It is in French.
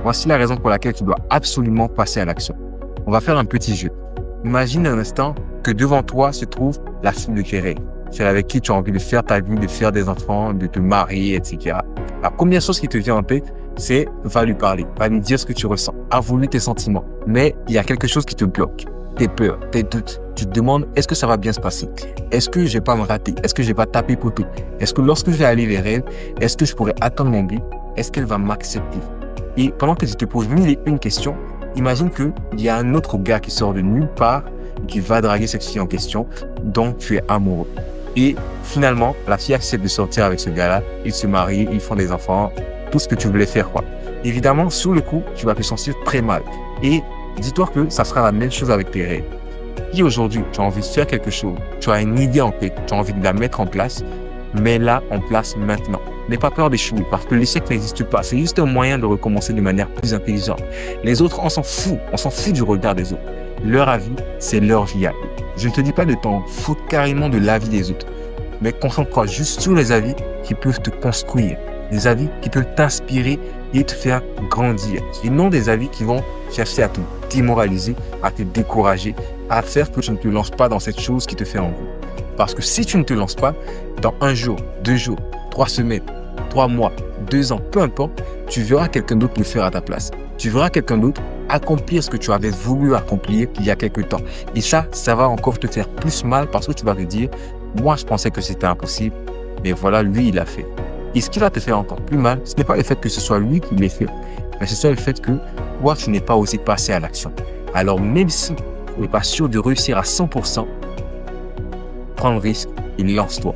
Voici la raison pour laquelle tu dois absolument passer à l'action. On va faire un petit jeu. Imagine un instant que devant toi se trouve la fille de tes rêves. Celle avec qui tu as envie de faire ta vie, de faire des enfants, de te marier, etc. La première chose qui te vient en tête, c'est va lui parler, va lui dire ce que tu ressens, avouer tes sentiments. Mais il y a quelque chose qui te bloque. Tes peurs, tes doutes. Tu te demandes, est-ce que ça va bien se passer? Est-ce que je vais pas me rater? Est-ce que je vais pas taper poteau? Est-ce que lorsque je vais aller vers elle, est-ce que je pourrais attendre mon but? Est-ce qu'elle va m'accepter? Et pendant que tu te poses mille et une questions, imagine qu'il y a un autre gars qui sort de nulle part et qui va draguer cette fille en question dont tu es amoureux. Et finalement, la fille accepte de sortir avec ce gars-là, ils se marient, ils font des enfants, tout ce que tu voulais faire, quoi. Évidemment, sur le coup, tu vas te sentir très mal. Et dis-toi que ça sera la même chose avec tes rêves. Si aujourd'hui, tu as envie de faire quelque chose, tu as une idée en tête, tu as envie de la mettre en place, mets-la en place maintenant. N'aie pas peur d'échouer parce que l'échec n'existe pas. C'est juste un moyen de recommencer de manière plus intelligente. Les autres, on s'en fout du regard des autres. Leur avis, c'est leur vie à eux. Je ne te dis pas de t'en foutre carrément de l'avis des autres, mais concentre-toi juste sur les avis qui peuvent te construire, des avis qui peuvent t'inspirer et te faire grandir, et non des avis qui vont chercher à te démoraliser, à te décourager, à faire que tu ne te lances pas dans cette chose qui te fait envie. Parce que si tu ne te lances pas, dans 1 jour, 2 jours, 3 semaines, 3 mois, 2 ans, peu importe, tu verras quelqu'un d'autre le faire à ta place. Tu verras quelqu'un d'autre accomplir ce que tu avais voulu accomplir il y a quelque temps. Et ça va encore te faire plus mal parce que tu vas te dire, moi je pensais que c'était impossible, mais voilà, lui il l'a fait. Et ce qui va te faire encore plus mal, ce n'est pas le fait que ce soit lui qui l'ait fait, mais c'est le fait que toi tu n'es pas osé passer à l'action. Alors même si tu n'es pas sûr de réussir à 100%, prends le risque et lance-toi.